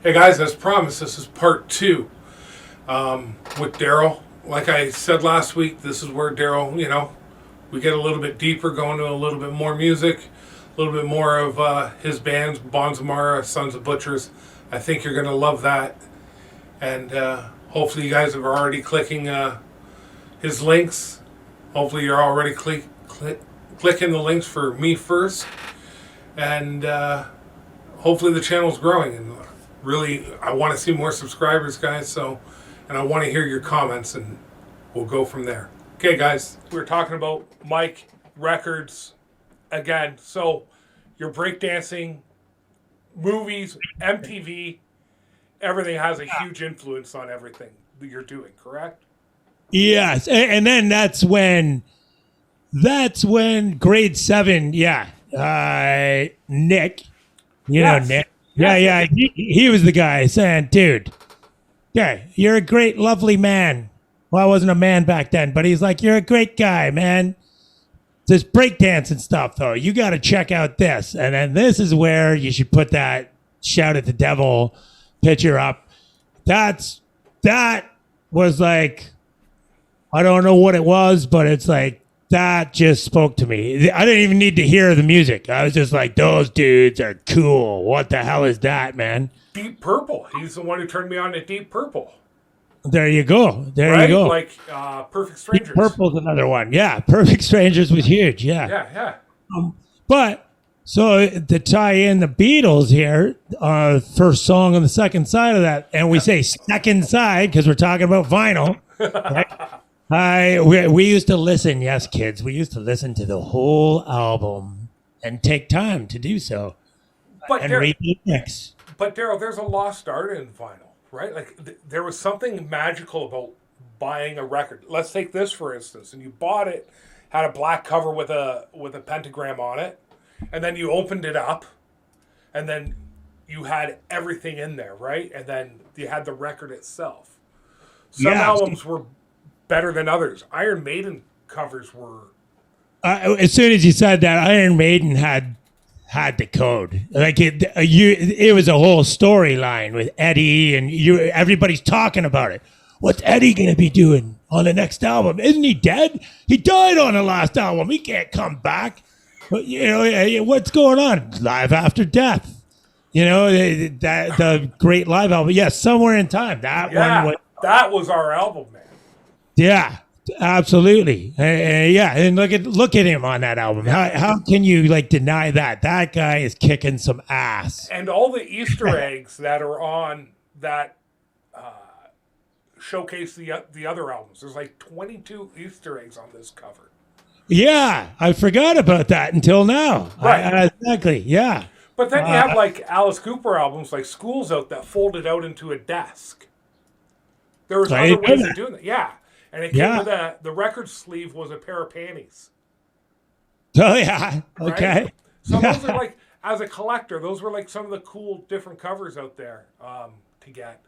Hey guys, as promised, this is part two with Daryl. Like I said last week, this is where Daryl, we get a little bit deeper, go into a little bit more music, a little bit more of his bands, Bonzamara, Sons of Butchers. I think you're going to love that. And hopefully you guys are already clicking his links. Hopefully you're already clicking the links for me first. And hopefully the channel's growing. And really, I want to see more subscribers, guys. And I want to hear your comments, and we'll go from there. Okay, guys, we're talking about Mike Records again. So, your breakdancing, movies, MTV, everything has a huge influence on everything that you're doing, correct? Yes, and then that's when grade 7, Nick, Yes. Nick, Yes. he was the guy saying, dude, yeah, you're a great, lovely man. Well, I wasn't a man back then, but he's like, you're a great guy, man. This breakdance and stuff, though, you got to check out this. And then this is where you should put that Shout at the Devil picture up. That was like, I don't know what it was, but it's like, that just spoke to me. I didn't even need to hear the music. I was just like, those dudes are cool. What the hell is that, man? Deep Purple. He's the one who turned me on to Deep Purple. There you go. Right? You go. Like Perfect Strangers. Deep Purple's another one. Yeah, Perfect Strangers was huge. Yeah. But so to tie in the Beatles here, first song on the second side of that, and we say second side because we're talking about vinyl. Right? We used to listen, yes, kids. We used to listen to the whole album and take time to do so, and read the lyrics. But Daryl, there's a lost art in vinyl, right? Like there was something magical about buying a record. Let's take this for instance, and you bought it, had a black cover with a pentagram on it, and then you opened it up, and then you had everything in there, right? And then you had the record itself. Some albums were better than others. Iron Maiden covers were. As soon as you said that, Iron Maiden had the code. Like it was a whole storyline with Eddie, and everybody's talking about it. What's Eddie gonna be doing on the next album? Isn't he dead? He died on the last album. He can't come back. But what's going on? Live After Death. The great live album. Yes, Somewhere in Time. That was our album, man. Yeah, absolutely. And look at him on that album. How can you deny that? That guy is kicking some ass. And all the Easter eggs that are on that showcase the other albums. There's like 22 Easter eggs on this cover. Yeah, I forgot about that until now. Right. Exactly. Yeah. But then you have like Alice Cooper albums, like School's Out, that folded out into a desk. There was other ways of doing that. Yeah. And it came with the record sleeve was a pair of panties. Oh, yeah. Okay. Right? So those are like, as a collector, those were like some of the cool different covers out there to get.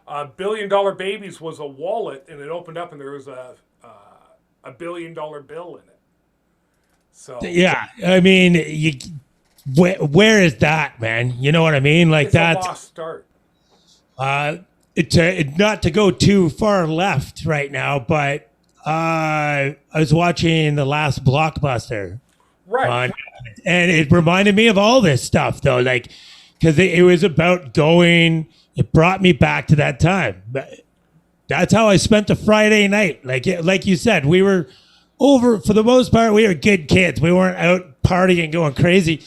$1 Billion Babies was a wallet, and it opened up, and there was a $1 billion bill in it. So yeah, I mean, where is that, man? You know what I mean? Like that's a lost start. Not to go too far left right now, but I was watching the last Blockbuster, right? And it reminded me of all this stuff, though, like because it was about going. It brought me back to that time. That's how I spent a Friday night. Like you said, we were over for the most part. We were good kids. We weren't out partying, going crazy.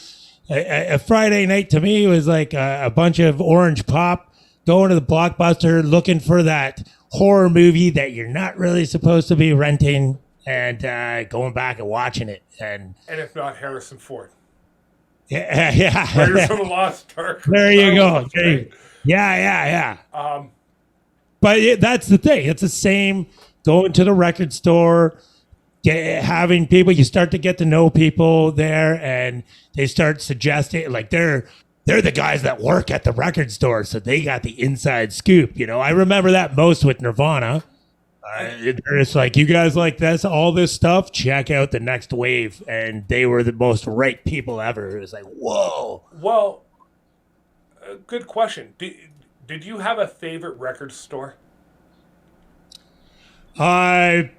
A Friday night to me was like a bunch of orange pop. Going to the Blockbuster, looking for that horror movie that you're not really supposed to be renting, and going back and watching it. And if not, Harrison Ford. Yeah. Raiders of the Lost Ark. There you go. Yeah. But that's the thing. It's the same going to the record store, having people, you start to get to know people there, and they start suggesting, like they're the guys that work at the record store, so they got the inside scoop. I remember that most with Nirvana. It's like, you guys like this, all this stuff, check out the Next Wave. And they were the most right people ever. It was like, whoa. Well, good question. Did you have a favorite record store? I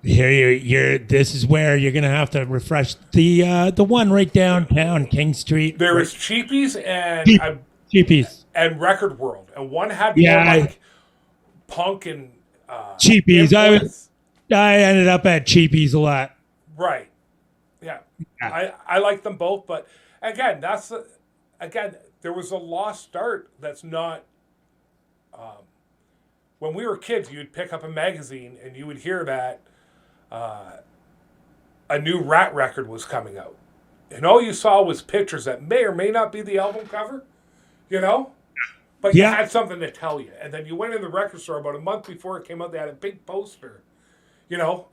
here you're. This is where you're gonna have to refresh the one right downtown King Street. There Right, was Cheapies and cheap, cheapies. Record World, and one had more Yeah, like punk and cheapies. influence. I ended up at cheapies a lot. Right. Yeah. Yeah. I like them both, but again, again, there was a lost art that's not. When we were kids, you'd pick up a magazine and you would hear that a new Rat record was coming out, and all you saw was pictures that may or may not be the album cover, you know. But you Yeah, had something to tell you, and then you went in the record store about a month before it came out. They had a big poster,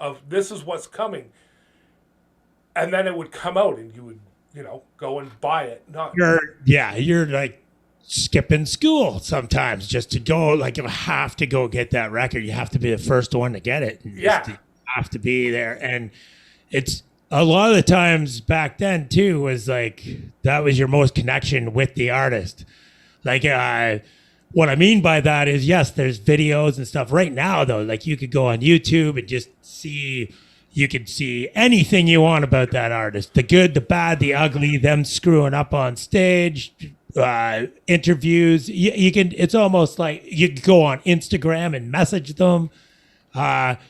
of this is what's coming, and then it would come out, and you would, go and buy it. Not you're like skipping school sometimes just to go. Like you have to go get that record. You have to be the first one to get it. And yeah, you have to be there, and it's a lot of the times back then too was like that was your most connection with the artist. Like what I mean by that is yes, there's videos and stuff right now though. Like you could go on YouTube and just see. You could see anything you want about that artist, the good, the bad, the ugly, them screwing up on stage, interviews. You can. It's almost like you could go on Instagram and message them. But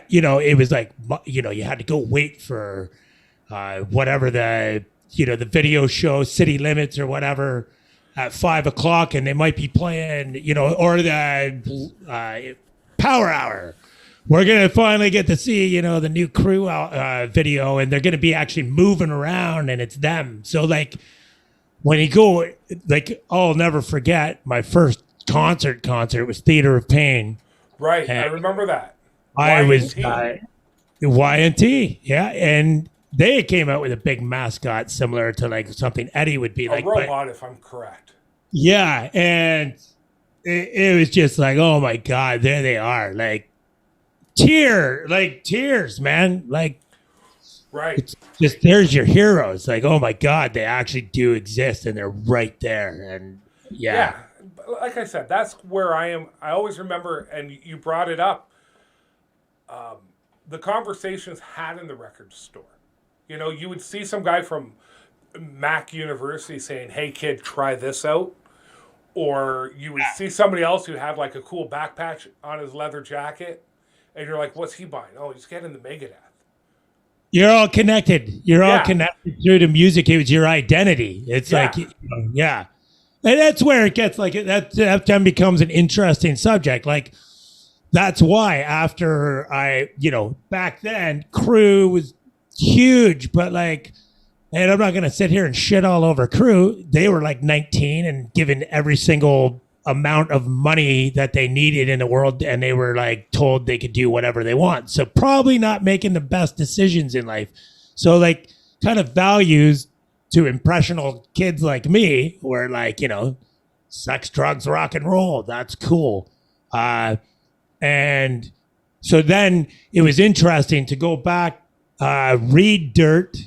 it was like you had to go wait for whatever the video show, City Limits or whatever, at 5 o'clock, and they might be playing or the Power Hour. We're gonna finally get to see the new Crew video, and they're gonna be actually moving around, and it's them. So like when you go, like I'll never forget my first concert was Theater of Pain. right. And I remember that. I was Y&T. Y&T, yeah, and they came out with a big mascot similar to like something Eddie would be A like, robot, if I'm correct. yeah, and it was just like, oh my god, there they are, like tears, man, like Right. it's just there's your heroes, like oh my god, they actually do exist and they're right there, and Yeah. Like I said, that's where I am. I always remember, and you brought it up, the conversations had in the record store. You would see some guy from Mac University saying, "Hey kid, try this out," or you would see somebody else who had like a cool back patch on his leather jacket, and you're like, "What's he buying?" Oh, he's getting the Megadeth. You're all connected. You're all Yeah. connected through the music. It was your identity. It's Yeah. like, yeah. And that's where it gets like, that then becomes an interesting subject. Like, that's why after back then, Crew was huge, but like, and I'm not going to sit here and shit all over Crew. They were like 19 and given every single amount of money that they needed in the world, and they were like told they could do whatever they want. So probably not making the best decisions in life. So like kind of values to impressionable kids like me were like, sex, drugs, rock and roll. That's cool. And so then it was interesting to go back, read Dirt.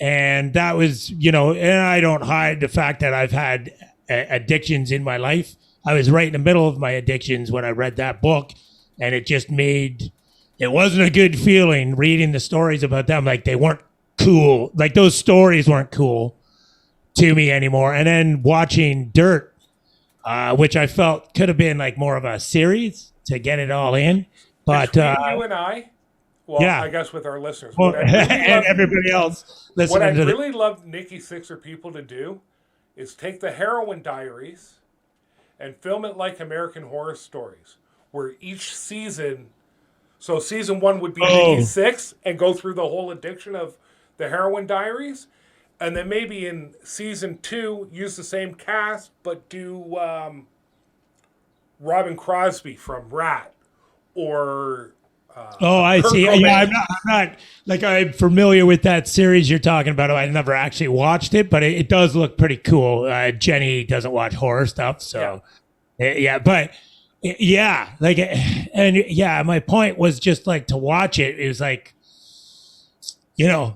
And that was, and I don't hide the fact that I've had addictions in my life. I was right in the middle of my addictions when I read that book, and it wasn't a good feeling reading the stories about them. Like they weren't cool. Like those stories weren't cool to me anymore. And then watching Dirt, which I felt could have been like more of a series to get it all in. But Between you and I, well, yeah. I guess with our listeners, Well, what I really and love, everybody else what I listening to really love Nikki Sixer people to do is take the Heroin Diaries and film it like American Horror Stories, where each season, so season 1 would be Nikki Six and go through the whole addiction of the Heroin Diaries, and then maybe in season 2 use the same cast but do Robin Crosby from Rat or. I Kurt see. Cobain. Yeah, I'm not like I'm familiar with that series you're talking about. I never actually watched it, but it does look pretty cool. Jenny doesn't watch horror stuff, so but like, and my point was just like to watch it. It was like,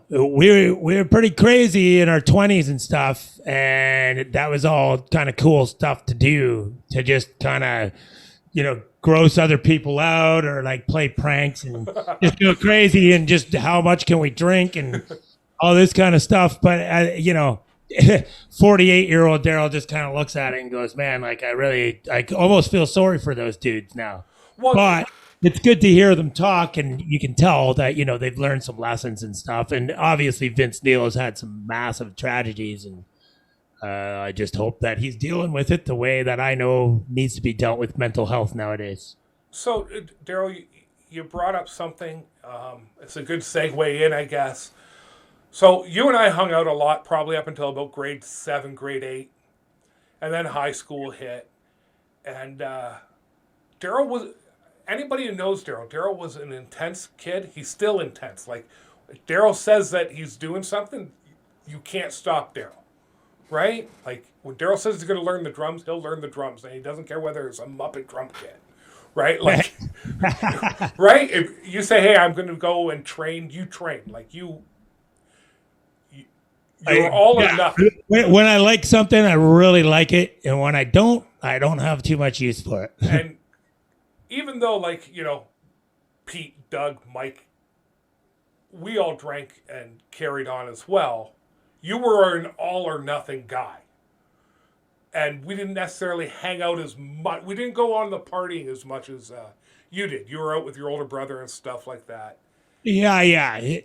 we were pretty crazy in our 20s and stuff, and that was all kind of cool stuff to do, to just kind of, gross other people out or like play pranks and just go crazy, and just how much can we drink and all this kind of stuff. But 48-year-old Daryl just kind of looks at it and goes, man, like I almost feel sorry for those dudes now. Well, But it's good to hear them talk, and you can tell that they've learned some lessons and stuff. And obviously Vince Neil has had some massive tragedies, and I just hope that he's dealing with it the way that I know needs to be dealt with mental health nowadays. so Daryl, you brought up something. It's a good segue in, I guess. So you and I hung out a lot, probably up until about grade 7, grade 8, and then high school hit. And Daryl was, anybody who knows Daryl was an intense kid. He's still intense. Like, Daryl says that he's doing something, you can't stop Daryl, right? Like, when Daryl says he's going to learn the drums, he'll learn the drums, and he doesn't care whether it's a Muppet drum kit, right? Like, right? If you say, hey, I'm going to go and train, you train. Like, you're all or nothing. When I like something, I really like it, and when I don't have too much use for it. And even though, like, Pete, Doug, Mike, we all drank and carried on as well, you were an all or nothing guy. And we didn't necessarily hang out as much. We didn't go on the partying as much as you did. You were out with your older brother and stuff like that. Yeah,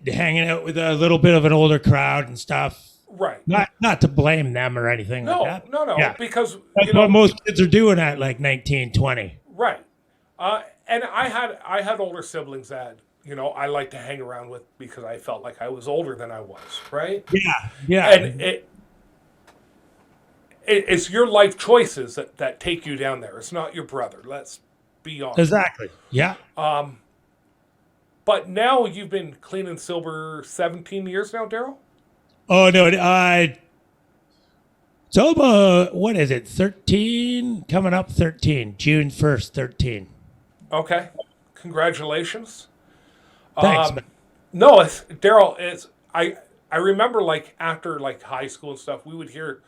hanging out with a little bit of an older crowd and stuff. Right. Not to blame them or anything like that. No, Yeah. because That's what most kids are doing at like 19, 20. right. And I had older siblings that I like to hang around with because I felt like I was older than I was, right? Yeah. And it's your life choices that take you down there. It's not your brother. Let's be honest. Exactly. Yeah. But now you've been clean and sober 17 years now, Daryl? Oh no, so what is it? 13, coming up 13, June 1st, 13. Okay, congratulations. Thanks. Man. No, it's Daryl. I remember, like, after like high school and stuff, we would hear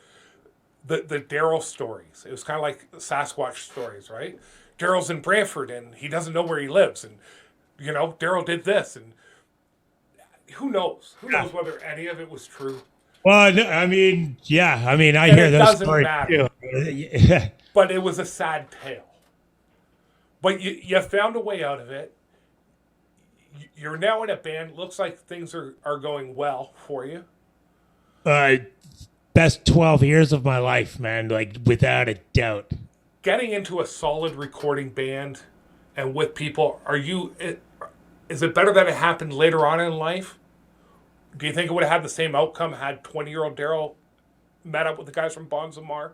the Daryl stories. It was kind of like Sasquatch stories, right? Daryl's in Brantford and he doesn't know where he lives, and Daryl did this, and who knows? Who knows whether any of it was true? Well, I hear those stories matter. too. But it was a sad tale. But you found a way out of it. You're now in a band. Looks like things are going well for you. Best 12 years of my life, man, like without a doubt. Getting into a solid recording band and with people, is it better that it happened later on in life? Do you think it would have had the same outcome had 20-year-old Daryl met up with the guys from Bonds of Mar?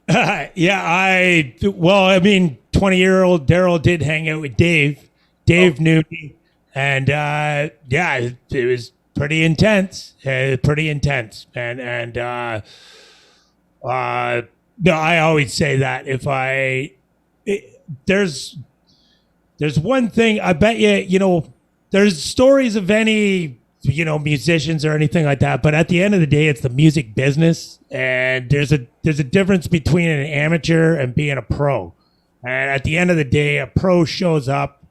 20-year-old Daryl did hang out with Dave. Dave knew me, and it was pretty intense. And no, I always say that there's one thing, I bet there's stories of any musicians or anything like that, but at the end of the day, it's the music business, and there's a difference between an amateur and being a pro. And at the end of the day, a pro shows up,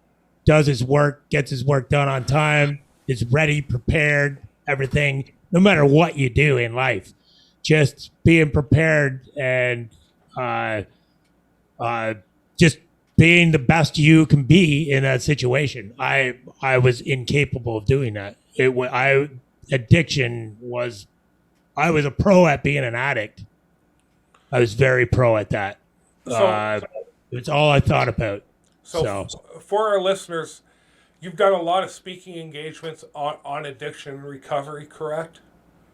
does his work, gets his work done on time, is ready, prepared, everything, no matter what you do in life. Just being prepared and just being the best you can be in that situation. I was incapable of doing that. I was a pro at being an addict. I was very pro at that. It's all I thought about. So for our listeners, you've done a lot of speaking engagements on addiction and recovery, correct?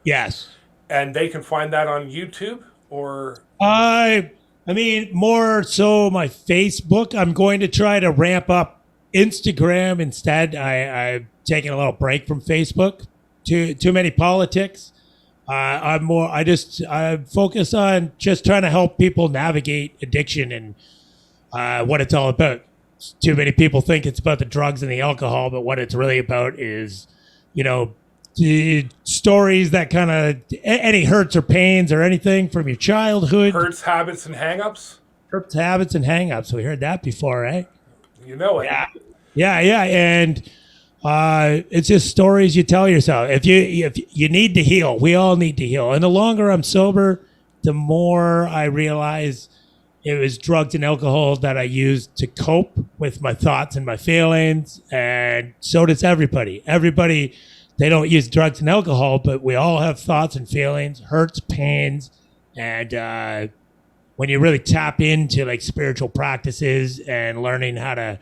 Yes. And they can find that on YouTube or? I mean, more so my Facebook. I'm going to try to ramp up Instagram instead. I'm taking a little break from Facebook. Too many politics. I focus on just trying to help people navigate addiction and what it's all about. Too many people think it's about the drugs and the alcohol, but what it's really about is, stories that kind of any hurts or pains or anything from your childhood. Hurts, habits, and hang-ups. Hurts, habits, and hang-ups. We heard that before, right? You know it. Yeah, yeah, and it's just stories you tell yourself. If you need to heal, we all need to heal. And the longer I'm sober, the more I realize it was drugs and alcohol that I used to cope with my thoughts and my feelings. And so does everybody. Everybody, they don't use drugs and alcohol, but we all have thoughts and feelings, hurts, pains. And when you really tap into like spiritual practices and learning how to,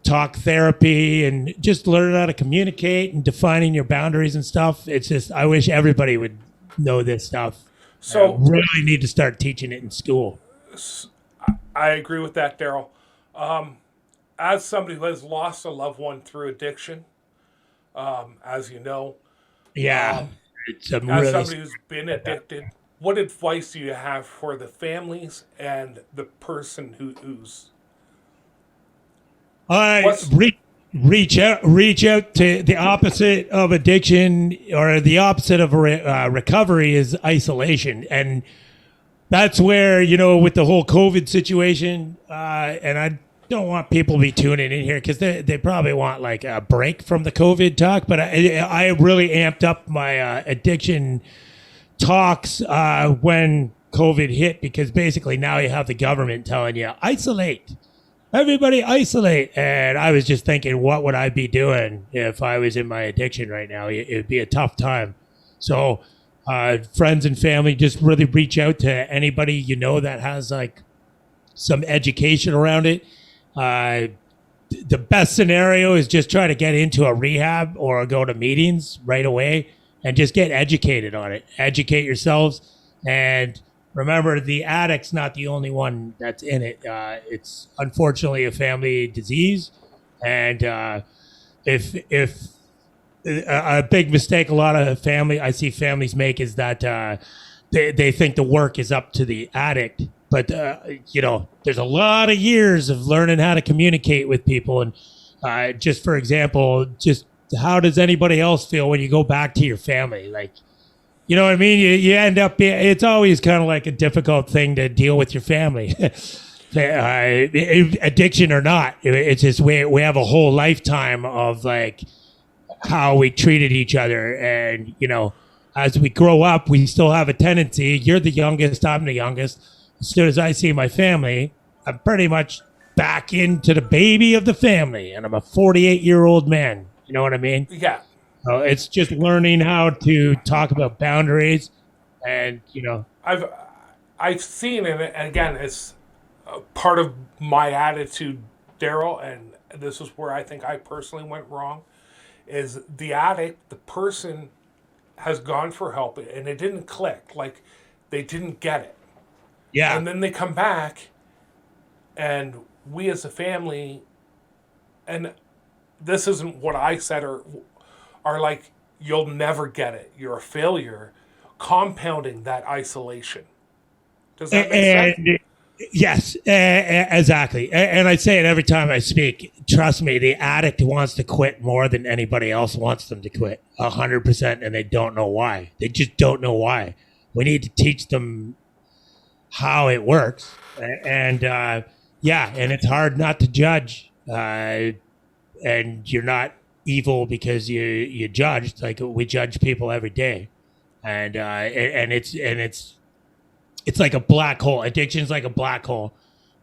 talk therapy and just learn how to communicate and defining your boundaries and stuff. It's just, I wish everybody would know this stuff. So I really need to start teaching it in school. I agree with that, Daryl. As somebody who has lost a loved one through addiction, as you know, Yeah. It's a as really, somebody who's been addicted, what advice do you have for the families and the person who's what's- reach out to the opposite of addiction, or the opposite of recovery is isolation. And that's where, with the whole COVID situation, and I don't want people to be tuning in here because they probably want like a break from the COVID talk, but I really amped up my addiction talks when COVID hit, because basically now you have the government telling you, isolate. Everybody isolate. And I was just thinking, what would I be doing if I was in my addiction right now? It would be a tough time. So friends and family, just really reach out to anybody that has like some education around it. The best scenario is just try to get into a rehab or go to meetings right away and just get educated on it. Educate yourselves. And remember, the addict's not the only one that's in it. It's unfortunately a family disease. And if a big mistake a lot of I see families make is that they think the work is up to the addict. But, there's a lot of years of learning how to communicate with people. And just for example, just how does anybody else feel when you go back to your family? Like, you know what I mean? You end up it's always kind of like a difficult thing to deal with your family. Addiction or not, it's just we have a whole lifetime of like how we treated each other. And, as we grow up, we still have a tendency. You're the youngest, I'm the youngest. As soon as I see my family, I'm pretty much back into the baby of the family. And I'm a 48-year-old man. You know what I mean? Yeah. It's just learning how to talk about boundaries, and I've seen it, and again, it's part of my attitude, Daryl, and this is where I think I personally went wrong. Is the addict, the person has gone for help and it didn't click, like they didn't get it, yeah, and then they come back, and we as a family, and this isn't what I said, are like, you'll never get it. You're a failure, compounding that isolation. Does that make sense? Yes, exactly. And I say it every time I speak. Trust me, the addict wants to quit more than anybody else wants them to quit. 100%, and they don't know why. They just don't know why. We need to teach them how it works. And and it's hard not to judge. And you're not evil because you judged. Like, we judge people every day, and it's like a black hole. Addiction's like a black hole.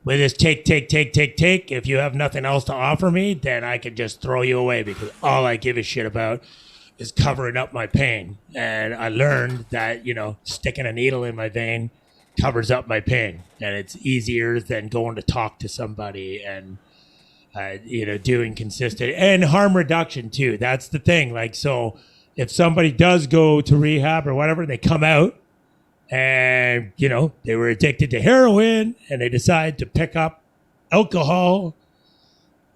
With this take. If you have nothing else to offer me, then I can just throw you away, because all I give a shit about is covering up my pain. And I learned that sticking a needle in my vein covers up my pain, and it's easier than going to talk to somebody and doing consistent and harm reduction too. That's the thing. Like, so if somebody does go to rehab or whatever, they come out and, they were addicted to heroin and they decide to pick up alcohol.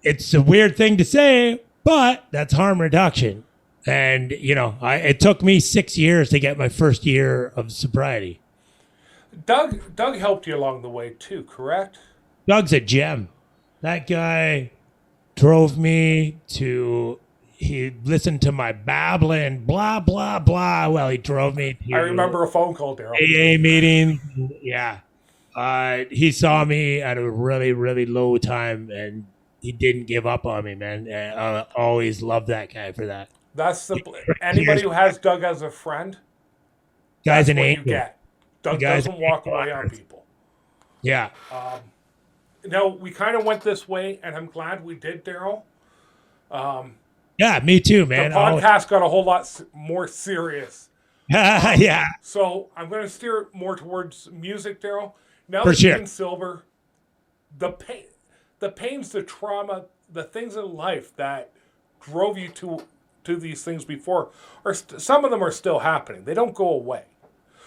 It's a weird thing to say, but that's harm reduction. And, it took me 6 years to get my first year of sobriety. Doug helped you along the way too, correct? Doug's a gem. That guy drove me to, he listened to my babbling, blah blah blah, while he drove me to I remember a phone call, Daryl. AA meeting. Yeah, he saw me at a really really low time, and he didn't give up on me, man. And I always loved that guy for that. That's anybody who has Doug as a friend. Guy's That's an what angel. you get. Doug guy's doesn't an walk angel away on on earth. people. Yeah. No, we kind of went this way, and I'm glad we did, Daryl. Yeah, me too, man. The podcast got a whole lot more serious. Yeah. So I'm going to steer it more towards music, Daryl. Now For that you've sure. been sober, the pains, the trauma, the things in life that drove you to these things before, some of them are still happening. They don't go away.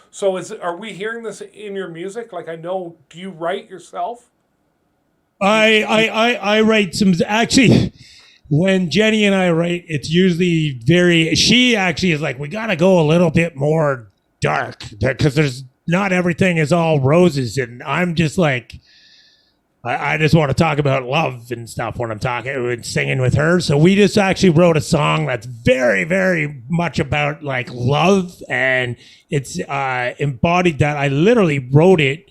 So are we hearing this in your music? Like, I know, do you write yourself? I write some, actually. When Jenny and I write, it's usually she actually is like, we got to go a little bit more dark because not everything is all roses. And I'm just like, I just want to talk about love and stuff when I'm talking and singing with her. So we just actually wrote a song that's very, very much about like love. And it's embodied that. I literally wrote it,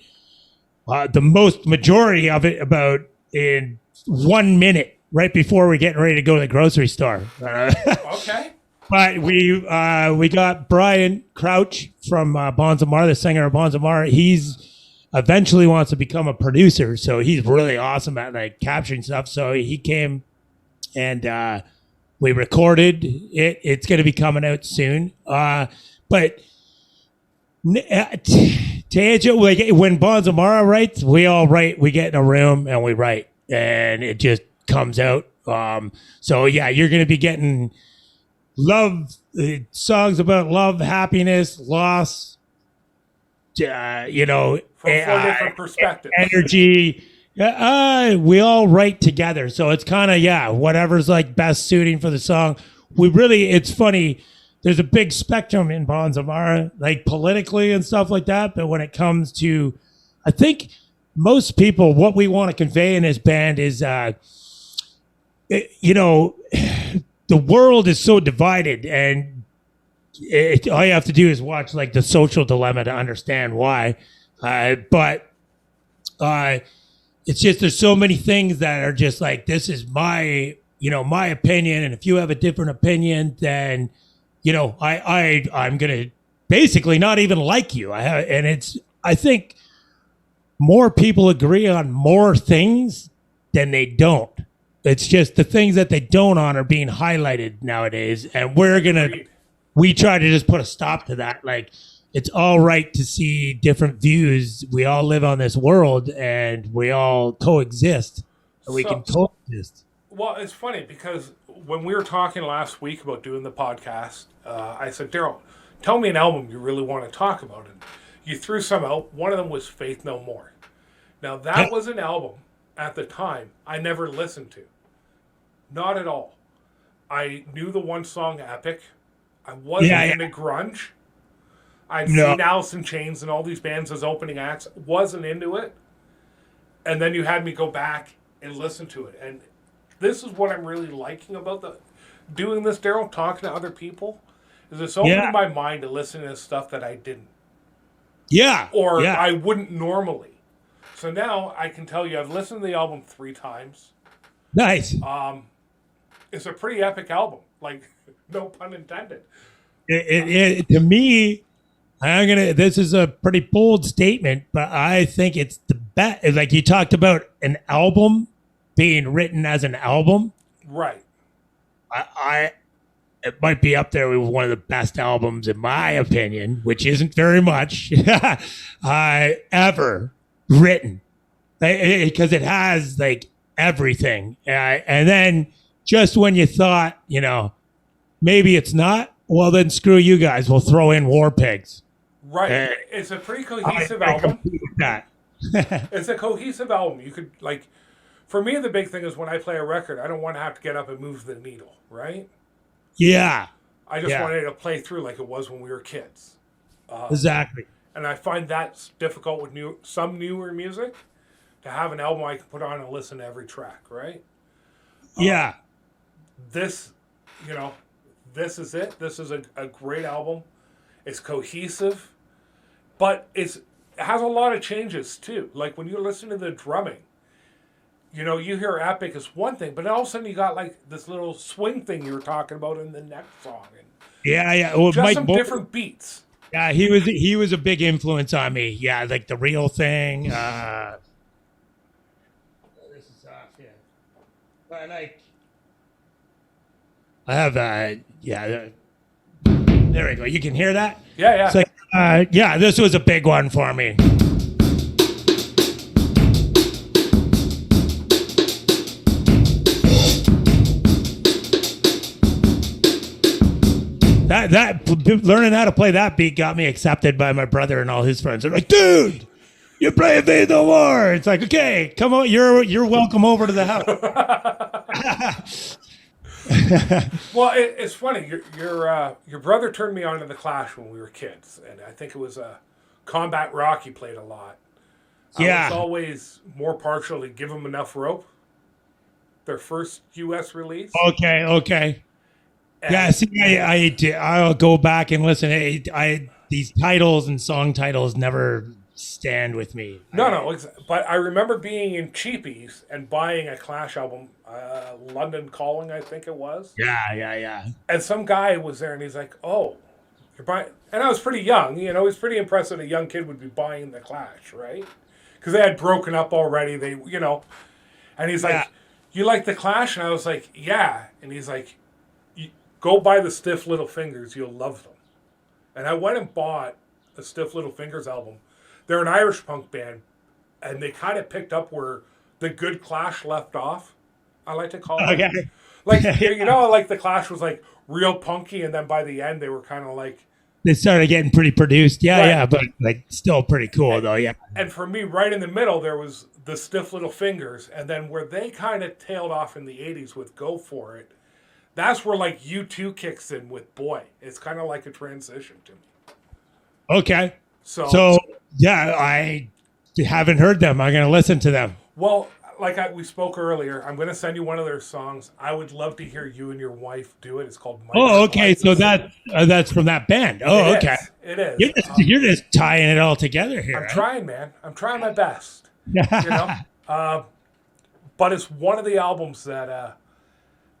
the majority of it about in 1 minute. Right before we're getting ready to go to the grocery store. Okay. But we got Brian Crouch from Bonds of Mar, the singer of Bonds of Mar. He's eventually wants to become a producer, so he's really awesome at like capturing stuff. So he came and we recorded it. It's going to be coming out soon. But to answer, like when Bonds of Mar writes, we all write. We get in a room and we write, and it just comes out. So yeah, you're going to be getting love songs about love, happiness, loss, From 4 different perspectives. energy. We all write together. So it's kind of, whatever's like best suiting for the song. It's funny. There's a big spectrum in Bonds of Mara, like politically and stuff like that. But when it comes to, I think most people, what we want to convey in this band is, the world is so divided, and all you have to do is watch like The Social Dilemma to understand why. But it's just there's so many things that are just like, this is my opinion, and if you have a different opinion, then I'm gonna basically not even like you. I think more people agree on more things than they don't. It's just the things that they don't on are being highlighted nowadays. And we try to just put a stop to that. Like, it's all right to see different views. We all live on this world and we all coexist. And we can coexist. Well, it's funny because when we were talking last week about doing the podcast, I said, Daryl, tell me an album you really want to talk about. And you threw some out. One of them was Faith No More. Now, that was an album at the time I never listened to. Not at all. I knew the one song Epic. I wasn't into grunge. I'd seen Alice in Chains and all these bands as opening acts. Wasn't into it. And then you had me go back and listen to it. And this is what I'm really liking about doing this, Daryl, talking to other people, is it's opening my mind to listen to stuff that I didn't. Yeah. Or I wouldn't normally. So now I can tell you I've listened to the album 3 times. Nice. It's a pretty epic album. Like, no pun intended. To me, this is a pretty bold statement, but I think it's the best. Like, you talked about an album being written as an album. Right. It might be up there with one of the best albums, in my opinion, which isn't very much, ever written. Because it has, like, everything. And then just when you thought, maybe it's not, well, then screw you guys. We'll throw in War Pigs. Right. It's a pretty cohesive album. It's a cohesive album. You could, like, for me, the big thing is when I play a record, I don't want to have to get up and move the needle, right? Yeah. I just wanted to play through like it was when we were kids. Exactly. And I find that's difficult with some newer music, to have an album I can put on and listen to every track, right? Yeah. This you know, this is it. This is a great album. It's cohesive, but it has a lot of changes too. Like when you listen to the drumming, you hear epic is one thing, but all of a sudden you got like this little swing thing you were talking about in the next song, and Yeah, yeah. Well, just Mike some different beats. Yeah, he was a big influence on me. Yeah, like the real thing. This is off. Yeah, but like I have yeah. There we go. You can hear that. Yeah, yeah. It's like yeah, this was a big one for me. That learning how to play that beat got me accepted by my brother and all his friends. They're like, dude, you're playing Fade No More. It's like, okay, come on, you're welcome over to the house. Well, it's funny. Your brother turned me on to the Clash when we were kids, and I think it was Combat Rock he played a lot. I was Yeah. always more partial to Give 'Em Enough Rope, their first U.S. release. Okay. Okay. And Yeah. See, I'll go back and listen. These titles and song titles never stand with me. No, but I remember being in Cheapies and buying a Clash album, London Calling, I think it was. Yeah. Yeah. Yeah. And some guy was there, and he's like, "Oh, you're buying," and I was pretty young. He was pretty impressed that a young kid would be buying the Clash, right? Because they had broken up already. And he's like, Yeah. "You like the Clash?" And I was like, "Yeah." And he's like, "Go buy the Stiff Little Fingers. You'll love them." And I went and bought a Stiff Little Fingers album. They're an Irish punk band, and they kind of picked up where the good Clash left off. I like to call it. Okay. Like like the Clash was like real punky, and then by the end they were kind of like. They started getting pretty produced. Yeah. Right. Yeah. But like still pretty cool though. Yeah. And for me, right in the middle, there was the Stiff Little Fingers, and then where they kind of tailed off in the '80s with "Go For It," that's where like U2 kicks in with "Boy." It's kind of like a transition to me. Okay. So So yeah, I haven't heard them. I'm gonna listen to them. well, like we spoke earlier, I'm going to send you one of their songs. I would love to hear you and your wife do it. It's called Oh, okay. So Microplices. that's from that band. Oh, It okay. is. It is. You're just tying it all together here. I'm trying, man. I'm trying my best. You know, but it's one of the albums that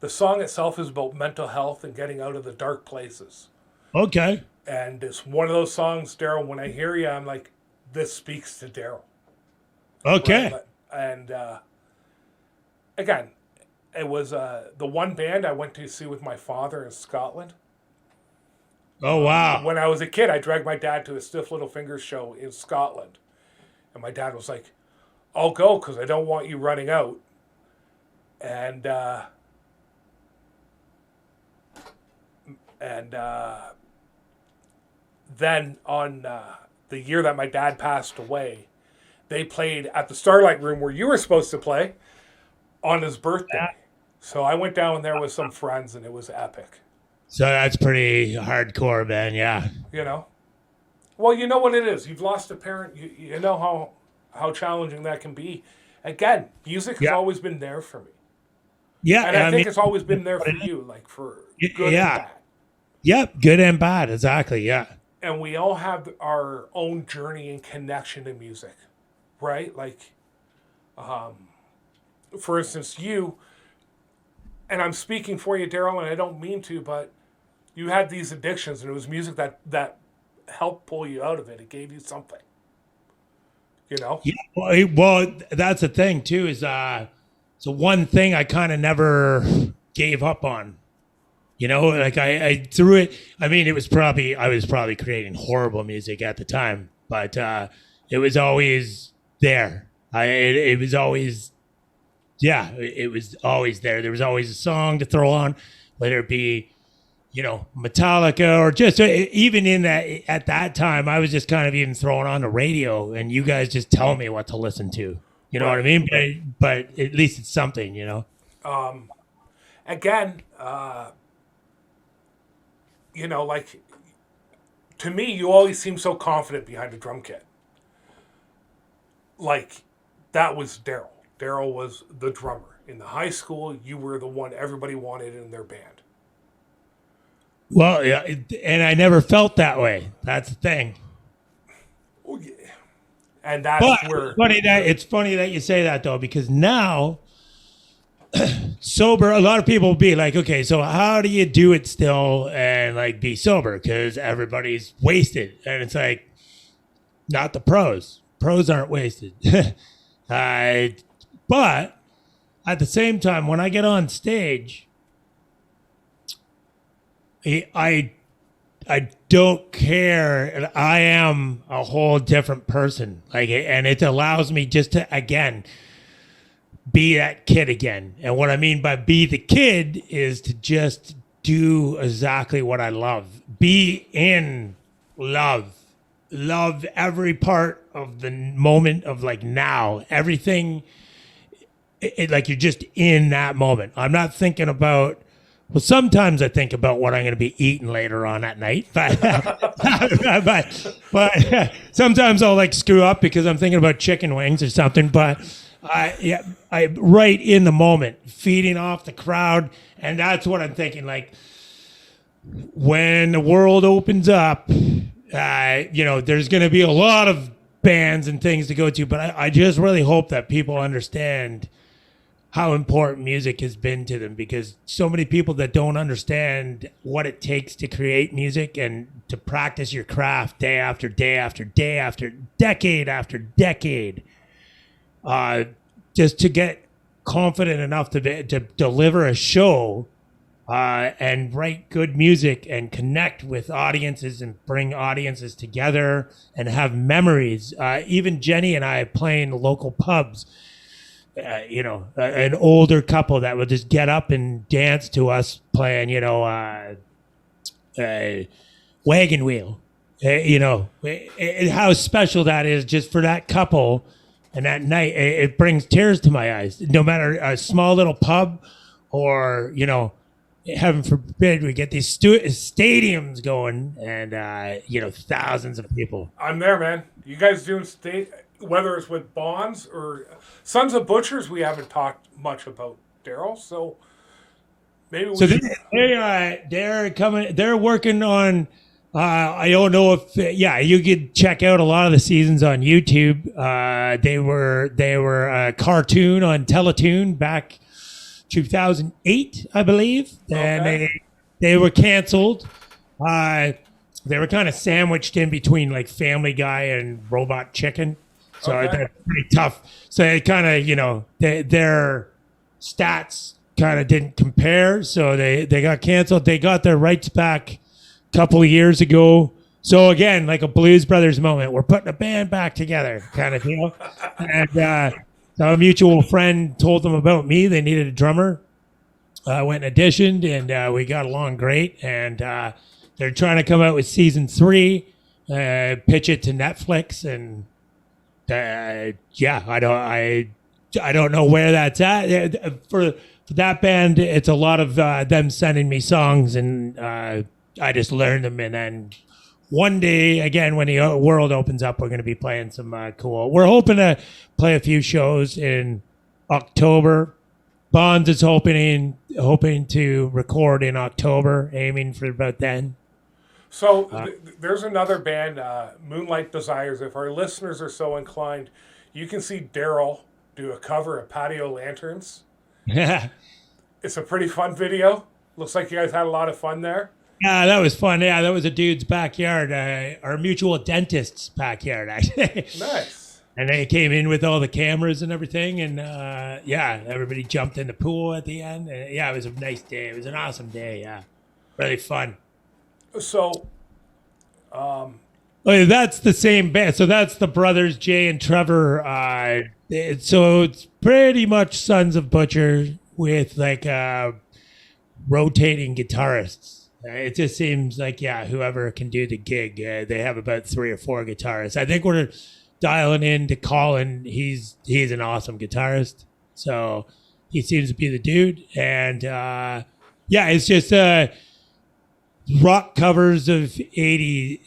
the song itself is about mental health and getting out of the dark places. Okay. And it's one of those songs, Daryl. When I hear you, I'm like, this speaks to Daryl. Okay. Right? And again, it was the one band I went to see with my father in Scotland. Oh wow. When I was a kid, I dragged my dad to a Stiff Little Fingers show in Scotland. And my dad was like, "I'll go because I don't want you running out." And then on the year that my dad passed away, they played at the Starlight Room where you were supposed to play on his birthday. So I went down there with some friends, and it was epic. So that's pretty hardcore, man. Yeah. Well, you know what it is. You've lost a parent. You know how challenging that can be. Again, music has always been there for me. Yeah. And I think it's always been there for you, like for good and bad. Yep. Good and bad. Exactly. Yeah. And we all have our own journey and connection to music, right? Like, for instance, you, and I'm speaking for you, Daryl, and I don't mean to, but you had these addictions, and it was music that helped pull you out of it. It gave you something, Yeah. Well, that's the thing too. Is so one thing I kind of never gave up on. Like I threw it. I mean, I was probably creating horrible music at the time, but it was always there. It was always, yeah, it was always there. There was always a song to throw on, whether it be, Metallica or just even in that at that time, I was just kind of even throwing on the radio, and you guys just tell me what to listen to. You know what I mean? But at least it's something, Again, like, to me, you always seem so confident behind a drum kit. Like, that was Daryl. Daryl was the drummer. In the high school, you were the one everybody wanted in their band. Well, yeah, and I never felt that way. That's the thing. And that's But where it's funny that you say that though, because now sober, a lot of people will be like, okay, so how do you do it still and like be sober? Because everybody's wasted, and it's like not the pros. Pros aren't wasted. I, but at the same time, when I get on stage, I I don't care. And I am a whole different person. Like, and it allows me just to again be that kid again. And what I mean by be the kid is to just do exactly what I love. Be in love. Love every part of the moment of like now. Everything like you're just in that moment. I'm not thinking about. Well, sometimes I think about what I'm going to be eating later on at night, but but sometimes I'll like screw up because I'm thinking about chicken wings or something. But I right in the moment, feeding off the crowd, and that's what I'm thinking. Like when the world opens up, there's going to be a lot of bands and things to go to, but I just really hope that people understand how important music has been to them, because so many people that don't understand what it takes to create music and to practice your craft day after day after day after decade, just to get confident enough to deliver a show and write good music and connect with audiences and bring audiences together and have memories. Even Jenny and I playing local pubs. An older couple that would just get up and dance to us playing, wagon wheel. How special that is just for that couple. And that night, it brings tears to my eyes. No matter a small little pub or, heaven forbid, we get these stadiums going and, thousands of people. I'm there, man. You guys doing whether it's with Bonds or Sons of Butchers, we haven't talked much about, Daryl. So maybe we should. They're coming. They're working on. I don't know if you could check out a lot of the seasons on YouTube. They were a cartoon on Teletoon back 2008, I believe, and they were canceled. They were kind of sandwiched in between like Family Guy and Robot Chicken. So that's pretty tough. So it kind of, their stats kind of didn't compare. So they got canceled. They got their rights back a couple of years ago. So again, like a Blues Brothers moment, we're putting a band back together kind of deal. And a mutual friend told them about me. They needed a drummer. I went and auditioned, and we got along great. And they're trying to come out with season 3, pitch it to Netflix, and I don't know where that's at. For that band, it's a lot of them sending me songs, and I just learn them. And then one day, again, when the world opens up, we're going to be playing some cool. We're hoping to play a few shows in October. Bonds is hoping to record in October, aiming for about then. So there's another band, Moonlight Desires. If our listeners are so inclined, you can see Daryl do a cover of Patio Lanterns. Yeah. It's a pretty fun video. Looks like you guys had a lot of fun there. Yeah, that was fun. Yeah, that was a dude's backyard, our mutual dentist's backyard, actually. Nice. And they came in with all the cameras and everything, and everybody jumped in the pool at the end. And, it was a nice day. It was an awesome day. Yeah, really fun. So, that's the same band. So that's the brothers Jay and Trevor. So it's pretty much Sons of Butcher with like rotating guitarists. It just seems like whoever can do the gig. They have about 3 or 4 guitarists. I think we're dialing in to Colin. He's an awesome guitarist. So he seems to be the dude. And it's just rock covers of 80s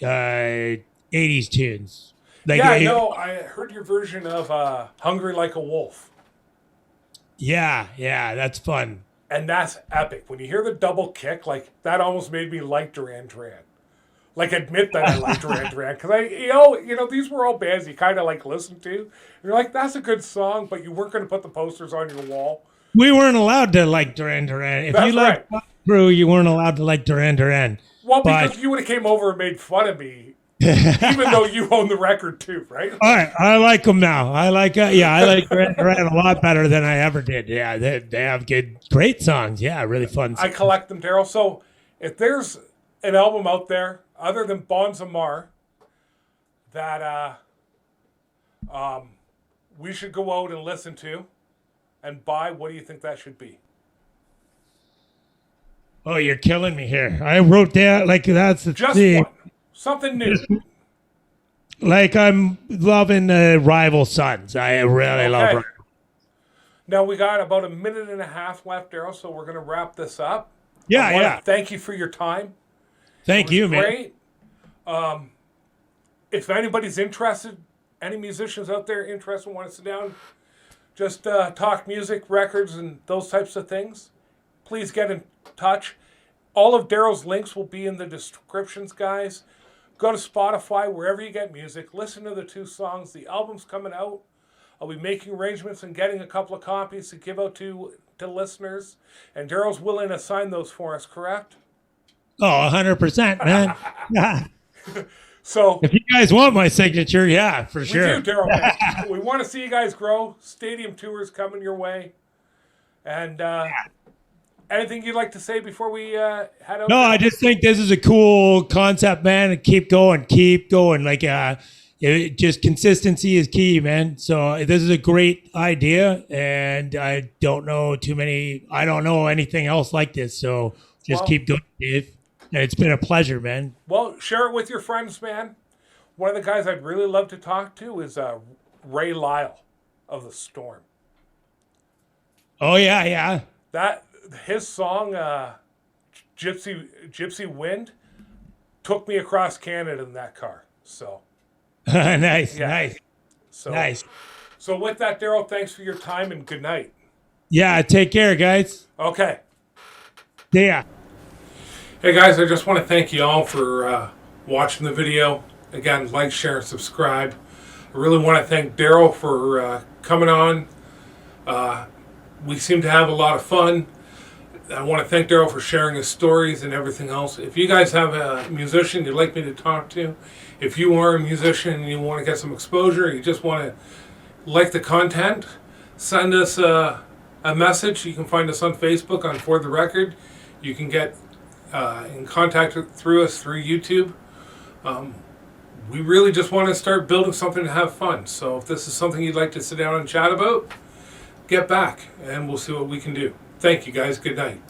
tunes. Like, I heard your version of Hungry Like a Wolf. Yeah, that's fun. And that's epic. When you hear the double kick, like that almost made me like Duran Duran. Like admit that I like Duran Duran because these were all bands you kind of like listen to. And you're like, that's a good song, but you weren't going to put the posters on your wall. We weren't allowed to like Duran Duran. If That's you liked Crew, you weren't allowed to like Duran Duran. Well, because you would have came over and made fun of me, even though you own the record too, right? All right, I like them now. I like Duran Duran a lot better than I ever did. Yeah, they have great songs. Yeah, really fun songs. I collect them, Daryl. So if there's an album out there other than Bon Zamar that we should go out and listen to and buy, what do you think that should be? Oh, you're killing me here. I wrote that like that's the Just thing. one. Something new. Like I'm loving Rival Sons. I really love Rival. Now we got about a minute and a half left, Daryl, so we're going to wrap this up. Yeah. Thank you for your time. Thank you, man. Great. If anybody's interested, any musicians out there interested, want to sit down, just talk music, records, and those types of things, please get in touch. All of Daryl's links will be in the descriptions, guys. Go to Spotify, wherever you get music. Listen to the 2 songs. The album's coming out. I'll be making arrangements and getting a couple of copies to give out to listeners. And Daryl's willing to sign those for us, correct? Oh, 100%, man. Yeah. So if you guys want my signature, yeah, for sure. We do, Daryl. We want to see you guys grow. Stadium tours coming your way. And anything you'd like to say before we head out? No, I just think this is a cool concept, man. And keep going. Like, just consistency is key, man. So this is a great idea, and I don't know anything else like this. So just keep doing it, Dave. And it's been a pleasure, man. Well, share it with your friends, man. One of the guys I'd really love to talk to is Ray Lyle of The Storm. Oh, yeah. His song, Gypsy Wind, took me across Canada in that car. So nice. So, nice. So with that, Daryl, thanks for your time and good night. Yeah, take care, guys. Okay. Yeah. Hey guys, I just want to thank you all for watching the video. Again, like, share, and subscribe. I really want to thank Daryl for coming on. We seem to have a lot of fun. I want to thank Daryl for sharing his stories and everything else. If you guys have a musician you'd like me to talk to, if you are a musician and you want to get some exposure, you just want to like the content, send us a message. You can find us on Facebook on For the Record. You can get in contact through us through YouTube. We really just want to start building something to have fun. So if this is something you'd like to sit down and chat about, get back and we'll see what we can do. Thank you guys. Good night.